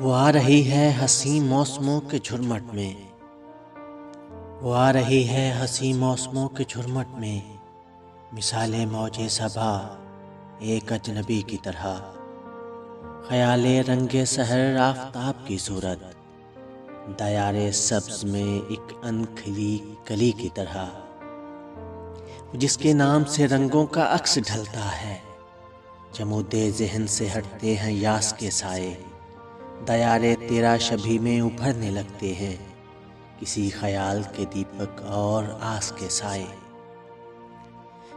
वो आ रही है हंसी मौसमों के झुरमुट में। वो आ रही है हंसी मौसमों के झुरमुट में। मिसाले मौजे सबा एक अजनबी की तरह। ख्याले रंगे सहर आफताब की सूरत। दयारे सब्ज में एक अनखिली कली की तरह। जिसके नाम से रंगों का अक्स ढलता है। जमूदे ज़हन से हटते हैं यास के साए। दयारे तेरा शबी में उभरने लगते हैं किसी ख्याल के दीपक और आस के साए।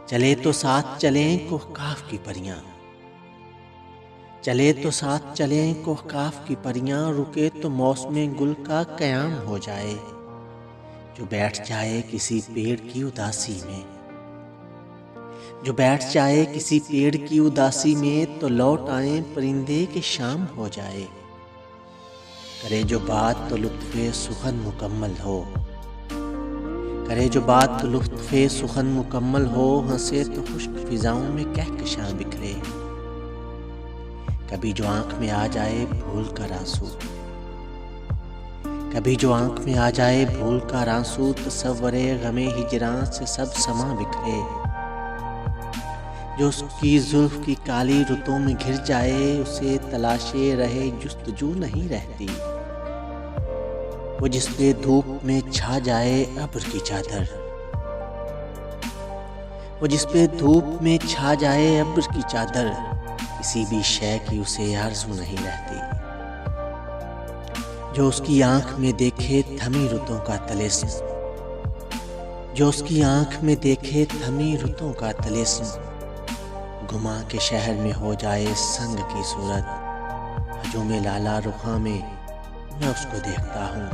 चले तो साथ चलें कोहकाफ की परियां। चले तो साथ चलें कोहकाफ की परियां। रुके तो मौसम गुल का क़याम हो जाए। जो बैठ जाए किसी पेड़ की उदासी में। जो बैठ जाए किसी पेड़ की उदासी में तो लौट आए परिंदे के शाम हो जाए। करे जो बात तो लुत्फ़े सुखन मुकम्मल हो। करे जो बात तो लुत्फ़े सुखन मुकम्मल हो। हंसे तो खुश्क फिजाओं में कहकशां बिखरे। कभी जो आंख में आ जाए भूल कर आंसू। कभी जो आंख में आ जाए भूल कर आंसू। तसव्वुरे गमे हिजरां से सब समा बिखरे। जो उसकी जुल्फ की काली रुतों में घिर जाए उसे तलाशे रहे जुस्तजू नहीं रहती। वो जिस पे धूप में छा जाए अब्र की चादर। वो जिस पे धूप में छा जाए अब्र की चादर। किसी भी शय की उसे आरज़ू नहीं रहती। जो उसकी आंख में देखे थमी रुतों का तिलिस्म। जो उसकी आंख में देखे थमी रुतों का तिलिस्म। गुमा के शहर में हो जाए संग की सूरत। हजूम लाला रुखा में मैं उसको देखता हूँ।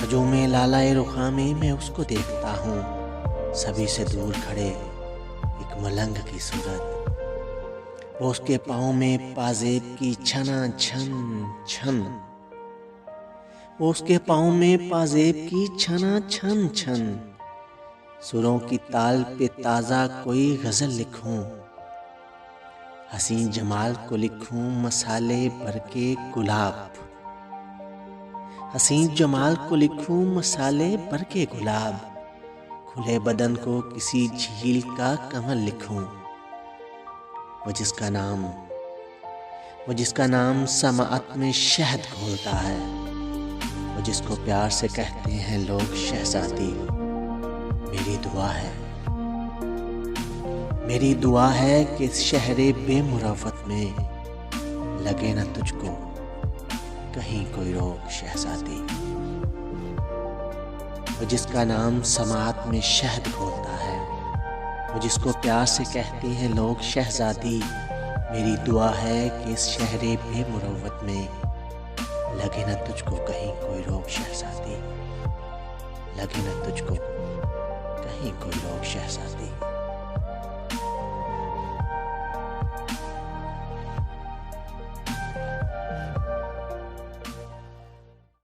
हजूम लाला रुखा में मैं उसको देखता हूँ। सभी से दूर खड़े एक मलंग की सूरत। वो उसके पाँव में पाजेब की छना छन छन। वो उसके पाँव में पाजेब की छना छन छन। सुरों की ताल पे ताज़ा कोई गज़ल लिखूं। हसीन जमाल को लिखूं मसाले भर के गुलाब। हसीन जमाल को लिखूं मसाले भर के गुलाब। खुले बदन को किसी झील का कमल लिखूं। वो जिसका नाम समाअत में शहद घोलता है। वो जिसको प्यार से कहते हैं लोग शहज़ादी। मेरी दुआ है कि इस शहरे बेमुरवत में लगे न तुझको कहीं कोई रोग शहज़ादी। वो जिसका नाम समाअत में शहद घोलता है। वो जिसको प्यार से कहते हैं लोग शहज़ादी। मेरी दुआ है कि इस शहरे बेमुरवत में लगे न तुझको कहीं कोई रोग शहज़ादी। लगे न तुझको कहीं कोई रोग शहज़ादी।